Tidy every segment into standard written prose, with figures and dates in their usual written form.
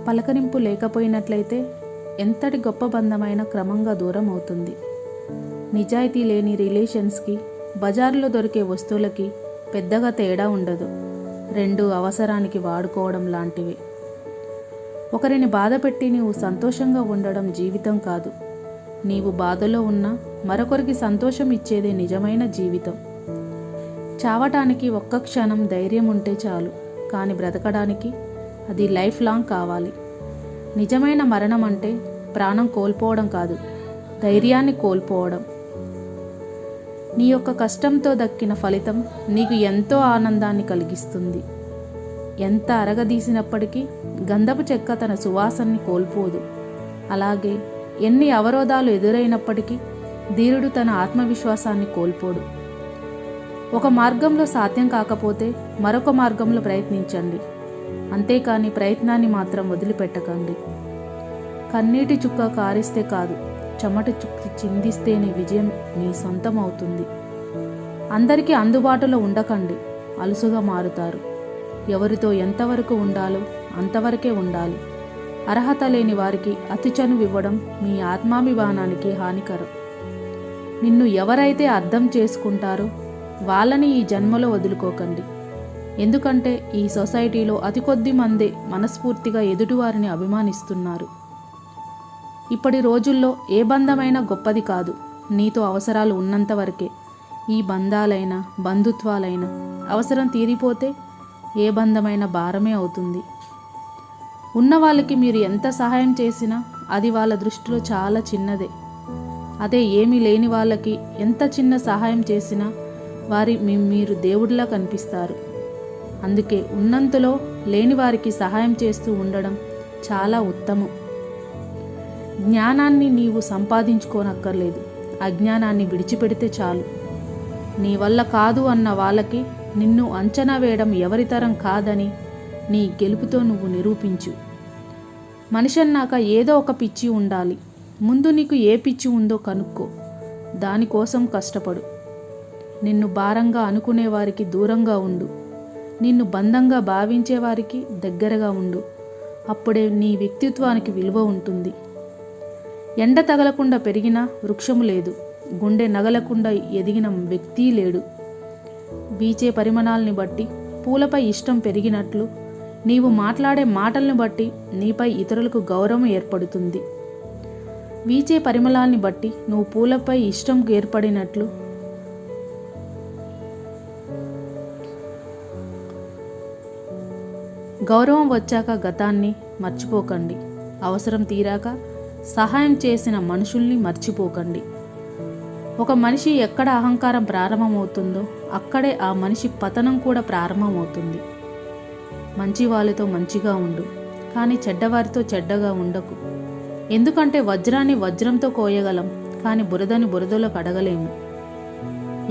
పలకరింపు లేకపోయినట్లయితే ఎంతటి గొప్ప బంధమైన క్రమంగా దూరం అవుతుంది. నిజాయితీ లేని రిలేషన్స్కి బజారులో దొరికే వస్తువులకి పెద్దగా తేడా ఉండదు. రెండు అవసరానికి వాడుకోవడం లాంటివి. ఒకరిని బాధపెట్టి నీవు సంతోషంగా ఉండడం జీవితం కాదు. నీవు బాధలో ఉన్నా మరొకరికి సంతోషం ఇచ్చేదే నిజమైన జీవితం. చావటానికి ఒక్క క్షణం ధైర్యం ఉంటే చాలు, కానీ బ్రతకడానికి అది లైఫ్ లాంగ్ కావాలి. నిజమైన మరణం అంటే ప్రాణం కోల్పోవడం కాదు, ధైర్యాన్ని కోల్పోవడం. నీ యొక్క కష్టంతో దక్కిన ఫలితం నీకు ఎంతో ఆనందాన్ని కలిగిస్తుంది. ఎంత అరగదీసినప్పటికీ గంధపు చెక్క తన సువాసనని కోల్పోదు. అలాగే ఎన్ని అవరోధాలు ఎదురైనప్పటికీ ధీరుడు తన ఆత్మవిశ్వాసాన్ని కోల్పోడు. ఒక మార్గంలో సాధ్యం కాకపోతే మరొక మార్గంలో ప్రయత్నించండి, అంతేకాని ప్రయత్నాన్ని మాత్రం వదిలిపెట్టకండి. కన్నీటి చుక్క కారిస్తే కాదు, చెమట చుక్క చిందిస్తేనే విజయం మీ సొంతం అవుతుంది. అందరికీ అందుబాటులో ఉండకండి, అలుసుగా మారుతారు. ఎవరితో ఎంతవరకు ఉండాలో అంతవరకే ఉండాలి. అర్హత లేని వారికి అతి చనువివ్వడం మీ ఆత్మాభిమానానికి హానికరం. నిన్ను ఎవరైతే అర్థం చేసుకుంటారో వాళ్ళని ఈ జన్మలో వదులుకోకండి. ఎందుకంటే ఈ సొసైటీలో అతి కొద్ది మందే మనస్ఫూర్తిగా ఎదుటివారిని అభిమానిస్తున్నారు. ఇప్పటి రోజుల్లో ఏ బంధమైనా గొప్పది కాదు, నీతో అవసరాలు ఉన్నంత వరకే. ఈ బంధాలైనా బంధుత్వాలైనా అవసరం తీరిపోతే ఏ బంధమైన భారమే అవుతుంది. ఉన్న వాళ్ళకి మీరు ఎంత సహాయం చేసినా అది వాళ్ళ దృష్టిలో చాలా చిన్నదే. అదే ఏమీ లేని వాళ్ళకి ఎంత చిన్న సహాయం చేసినా మీరు దేవుడిలా కనిపిస్తారు. అందుకే ఉన్నంతలో లేని వారికి సహాయం చేస్తూ ఉండడం చాలా ఉత్తమం. జ్ఞానాన్ని నీవు సంపాదించుకోనక్కర్లేదు, అజ్ఞానాన్ని విడిచిపెడితే చాలు. నీ వల్ల కాదు అన్న వాళ్ళకి నిన్ను అంచనా వేయడం ఎవరితరం కాదని నీ గెలుపుతో నువ్వు నిరూపించు. మనిషి అన్నాక ఏదో ఒక పిచ్చి ఉండాలి. ముందు నీకు ఏ పిచ్చి ఉందో కనుక్కో, దానికోసం కష్టపడు. నిన్ను భారంగా అనుకునే వారికి దూరంగా ఉండు, నిన్ను బంధంగా భావించే వారికి దగ్గరగా ఉండు. అప్పుడే నీ వ్యక్తిత్వానికి విలువ ఉంటుంది. ఎండ తగలకుండా పెరిగిన వృక్షము లేదు, గుండె నగలకుండా ఎదిగిన వ్యక్తి లేడు. వీచే పరిమాణాలని బట్టి పూలపై ఇష్టం పెరిగినట్లు నీవు మాట్లాడే మాటల్ని బట్టి నీపై ఇతరులకు గౌరవం ఏర్పడుతుంది. వీచే పరిమళాన్ని బట్టి నువ్వు పూలపై ఇష్టం ఏర్పడినట్లు గౌరవం వచ్చాక గతాన్ని మర్చిపోకండి. అవసరం తీరాక సహాయం చేసిన మనుషుల్ని మర్చిపోకండి. ఒక మనిషి ఎక్కడ అహంకారం ప్రారంభమవుతుందో అక్కడే ఆ మనిషి పతనం కూడా ప్రారంభమవుతుంది. మంచి వాళ్ళతో మంచిగా ఉండు, కానీ చెడ్డవారితో చెడ్డగా ఉండకు. ఎందుకంటే వజ్రాన్ని వజ్రంతో కోయగలం, కానీ బురదని బురదలో కడగలేము.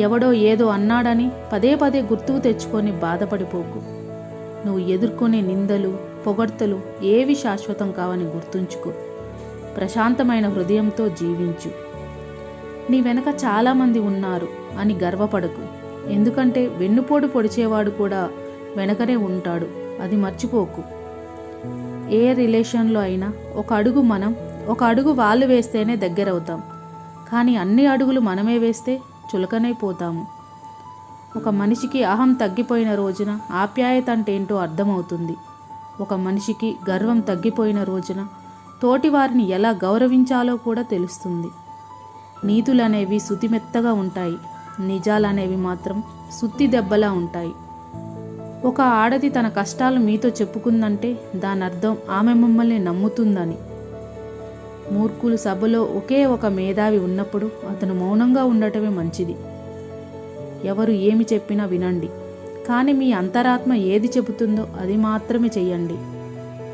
ఎవడో ఏదో అన్నాడని పదే పదే గుర్తుకు తెచ్చుకొని బాధపడిపోకు. నువ్వు ఎదుర్కొనే నిందలు పొగడ్తలు ఏవి శాశ్వతం కావని గుర్తుంచుకో. ప్రశాంతమైన హృదయంతో జీవించు. నీ వెనక చాలామంది ఉన్నారు అని గర్వపడకు. ఎందుకంటే వెన్నుపోటు పొడిచేవాడు కూడా వెనకనే ఉంటాడు, అది మర్చిపోకు. ఏ రిలేషన్లో అయినా ఒక అడుగు మనం, ఒక అడుగు వాళ్ళు వేస్తేనే దగ్గరవుతాం. కానీ అన్ని అడుగులు మనమే వేస్తే చులకనైపోతాము. ఒక మనిషికి అహం తగ్గిపోయిన రోజున ఆప్యాయత అంటే ఏంటో అర్థమవుతుంది. ఒక మనిషికి గర్వం తగ్గిపోయిన రోజున తోటివారిని ఎలా గౌరవించాలో కూడా తెలుస్తుంది. నీతులనేవి సుతిమెత్తగా ఉంటాయి, నిజాలనేవి మాత్రం సుత్తి దెబ్బలా ఉంటాయి. ఒక ఆడది తన కష్టాలు మీతో చెప్పుకుందంటే దాని అర్థం ఆమె మిమ్మల్ని నమ్ముతుందని. మూర్ఖులు సభలో ఒకే ఒక మేధావి ఉన్నప్పుడు అతను మౌనంగా ఉండటమే మంచిది. ఎవరు ఏమి చెప్పినా వినండి, కానీ మీ అంతరాత్మ ఏది చెబుతుందో అది మాత్రమే చెయ్యండి.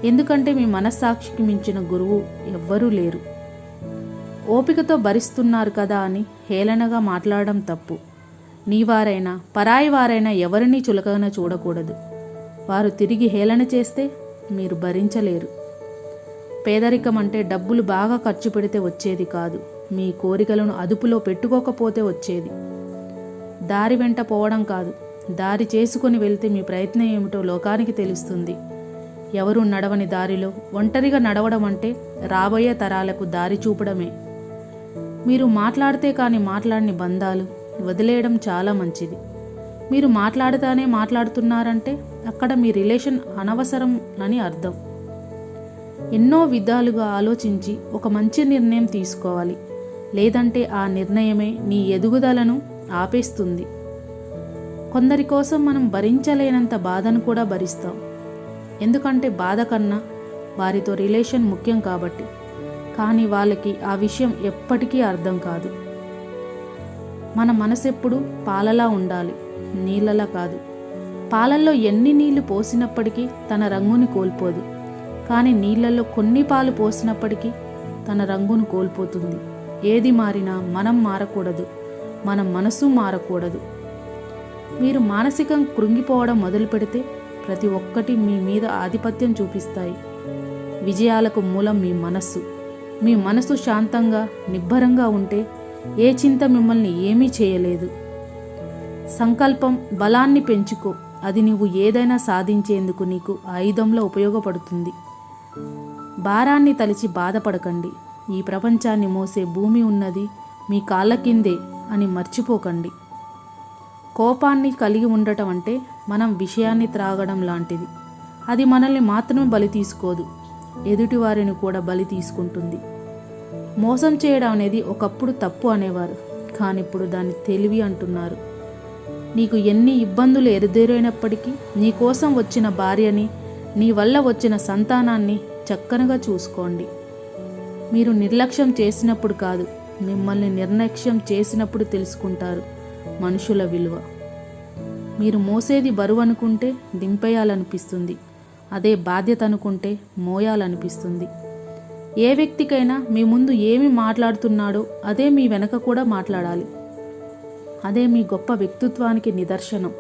ఎందుకంటే మీ మనస్సాక్షికి మించిన గురువు ఎవ్వరూ లేరు. ఓపికతో భరిస్తున్నారు కదా అని హేళనగా మాట్లాడడం తప్పు. నీవారైనా పరాయి వారైనా ఎవరినీ చులకన చూడకూడదు. వారు తిరిగి హేళన చేస్తే మీరు భరించలేరు. పేదరికం అంటే డబ్బులు బాగా ఖర్చు పెడితే వచ్చేది కాదు, మీ కోరికలను అదుపులో పెట్టుకోకపోతే వచ్చేది. దారి వెంట పోవడం కాదు, దారి చేసుకొని వెళ్తే మీ ప్రయత్నం ఏమిటో లోకానికి తెలుస్తుంది. ఎవరు నడవని దారిలో ఒంటరిగా నడవడం అంటే రాబోయే తరాలకు దారి చూపడమే. మీరు మాట్లాడితే కానీ మాట్లాడని బంధాలు వదిలేయడం చాలా మంచిది. మీరు మాట్లాడుతానే మాట్లాడుతున్నారంటే అక్కడ మీ రిలేషన్ అనవసరం అని అర్థం. ఎన్నో విధాలుగా ఆలోచించి ఒక మంచి నిర్ణయం తీసుకోవాలి. లేదంటే ఆ నిర్ణయమే నీ ఎదుగుదలను ఆపేస్తుంది. కొందరి కోసం మనం భరించలేనంత బాధను కూడా భరిస్తాం. ఎందుకంటే బాధ కన్నా వారితో రిలేషన్ ముఖ్యం కాబట్టి. కానీ వాళ్ళకి ఆ విషయం ఎప్పటికీ అర్థం కాదు. మన మనసెప్పుడు పాలలా ఉండాలి, నీళ్ళలా కాదు. పాలల్లో ఎన్ని నీళ్లు పోసినప్పటికీ తన రంగుని కోల్పోదు. కానీ నీళ్ళల్లో కొన్ని పాలు పోసినప్పటికీ తన రంగును కోల్పోతుంది. ఏది మారినా మనం మారకూడదు, మన మనసు మారకూడదు. మీరు మానసికంగా కృంగిపోవడం మొదలు పెడితే ప్రతి ఒక్కటి మీ మీద ఆధిపత్యం చూపిస్తాయి. విజయాలకు మూలం మీ మనస్సు. మీ మనసు శాంతంగా నిబ్బరంగా ఉంటే ఏ చింత మిమ్మల్ని ఏమీ చేయలేదు. సంకల్పం బలాన్ని పెంచుకో. అది నువ్వు ఏదైనా సాధించేందుకు నీకు ఆయుధంలో ఉపయోగపడుతుంది. భారాన్ని తలిచి బాధపడకండి. ఈ ప్రపంచాన్ని మోసే భూమి ఉన్నది మీ కాళ్ళ కిందే అని మర్చిపోకండి. కోపాన్ని కలిగి ఉండటం అంటే మనం విషయాన్ని త్రాగడం లాంటిది. అది మనల్ని మాత్రమే బలి తీసుకోదు, ఎదుటివారిని కూడా బలి తీసుకుంటుంది. మోసం చేయడం అనేది ఒకప్పుడు తప్పు అనేవారు, కానీ ఇప్పుడు దాన్ని తెలివి అంటున్నారు. నీకు ఎన్ని ఇబ్బందులు ఎదురైనప్పటికీ నీ కోసం వచ్చిన భార్యని, నీ వల్ల వచ్చిన సంతానాన్ని చక్కనగా చూసుకోండి. మీరు నిర్లక్ష్యం చేసినప్పుడు కాదు, మిమ్మల్ని నిర్లక్ష్యం చేసినప్పుడు తెలుసుకుంటారు మనుషుల విలువ. మీరు మోసేది బరువు అనుకుంటే దింపేయాలనిపిస్తుంది. అదే బాధ్యత అనుకుంటే మోయాలనిపిస్తుంది. ఏ వ్యక్తికైనా మీ ముందు ఏమి మాట్లాడుతున్నాడో అదే మీ వెనక కూడా మాట్లాడాలి. అదే మీ గొప్ప వ్యక్తిత్వానికి నిదర్శనం.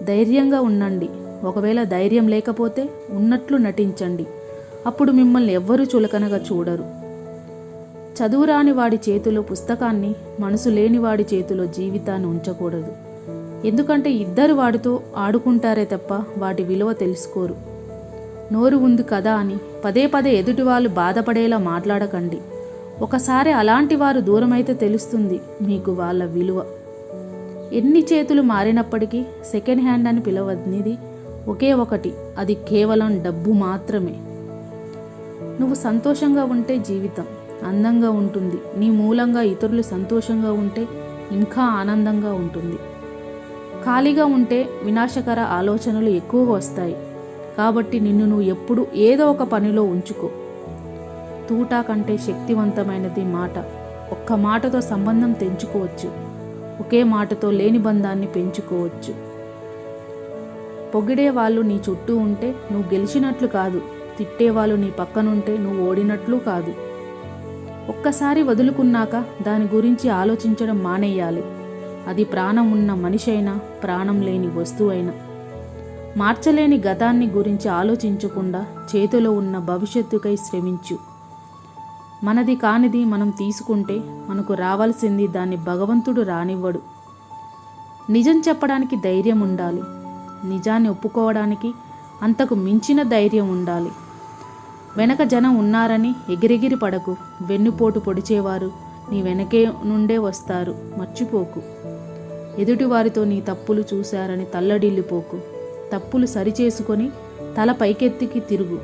ధైర్యంగా ఉండండి. ఒకవేళ ధైర్యం లేకపోతే ఉన్నట్లు నటించండి. అప్పుడు మిమ్మల్ని ఎవ్వరూ చులకనగా చూడరు. చదువురాని వాడి చేతిలో పుస్తకాన్ని, మనసు లేని వాడి చేతిలో జీవితాన్ని ఉంచకూడదు. ఎందుకంటే ఇద్దరు వాటితో ఆడుకుంటారే తప్ప వాటి విలువ తెలుసుకోరు. నోరు ఉంది కదా అని పదే పదే ఎదుటి వాళ్ళు బాధపడేలా మాట్లాడకండి. ఒకసారి అలాంటి వారు దూరమైతే తెలుస్తుంది మీకు వాళ్ళ విలువ. ఎన్ని చేతులు మారినప్పటికీ సెకండ్ హ్యాండ్ అని పిలవనిది ఒకే ఒకటి, అది కేవలం డబ్బు మాత్రమే. నువ్వు సంతోషంగా ఉంటే జీవితం అందంగా ఉంటుంది. నీ మూలంగా ఇతరులు సంతోషంగా ఉంటే ఇంకా ఆనందంగా ఉంటుంది. ఖాళీగా ఉంటే వినాశకర ఆలోచనలు ఎక్కువగా వస్తాయి. కాబట్టి నిన్ను నువ్వు ఎప్పుడు ఏదో ఒక పనిలో ఉంచుకో. తూటా కంటే శక్తివంతమైనది మాట. ఒక్క మాటతో సంబంధం తెంచుకోవచ్చు, ఒకే మాటతో లేని బంధాన్ని పెంచుకోవచ్చు. పొగిడే వాళ్ళు నీ చుట్టూ ఉంటే నువ్వు గెలిచినట్లు కాదు, తిట్టేవాళ్ళు నీ పక్కనుంటే నువ్వు ఓడినట్లు కాదు. ఒక్కసారి వదులుకున్నాక దాని గురించి ఆలోచించడం మానేయాలి. అది ప్రాణం ఉన్న మనిషి అయినా, ప్రాణం లేని వస్తువైనా. మార్చలేని గతాన్ని గురించి ఆలోచించకుండా చేతిలో ఉన్న భవిష్యత్తుకై శ్రమించు. మనది కానిది మనం తీసుకుంటే మనకు రావాల్సింది దాన్ని భగవంతుడు రానివ్వడు. నిజం చెప్పడానికి ధైర్యం ఉండాలి. నిజాన్ని ఒప్పుకోవడానికి అంతకు మించిన ధైర్యం ఉండాలి. వెనక జనం ఉన్నారని ఎగిరెగిరి పడకు. వెన్నుపోటు పొడిచేవారు నీ వెనకే నుండే వస్తారు, మర్చిపోకు. ఎదుటివారితో నీ తప్పులు చూశారని తల్లడిల్లిపోకు. తప్పులు సరిచేసుకొని తల పైకెత్తికి తిరుగు.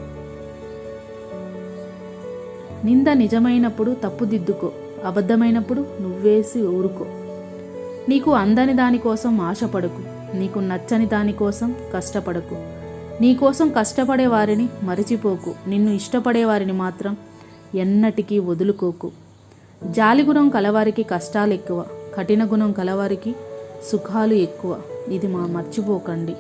నింద నిజమైనప్పుడు తప్పుదిద్దుకో, అబద్ధమైనప్పుడు నువ్వేసి ఊరుకో. నీకు అందని దానికోసం ఆశపడకు, నీకు నచ్చని దానికోసం కష్టపడకు. నీకోసం కష్టపడే వారిని మరిచిపోకు, నిన్ను ఇష్టపడే వారిని మాత్రం ఎన్నటికీ వదులుకోకు. జాలిగుణం కలవారికి కష్టాలు ఎక్కువ, కఠిన గుణం కలవారికి సుఖాలు ఎక్కువ. ఇది మర్చిపోకండి.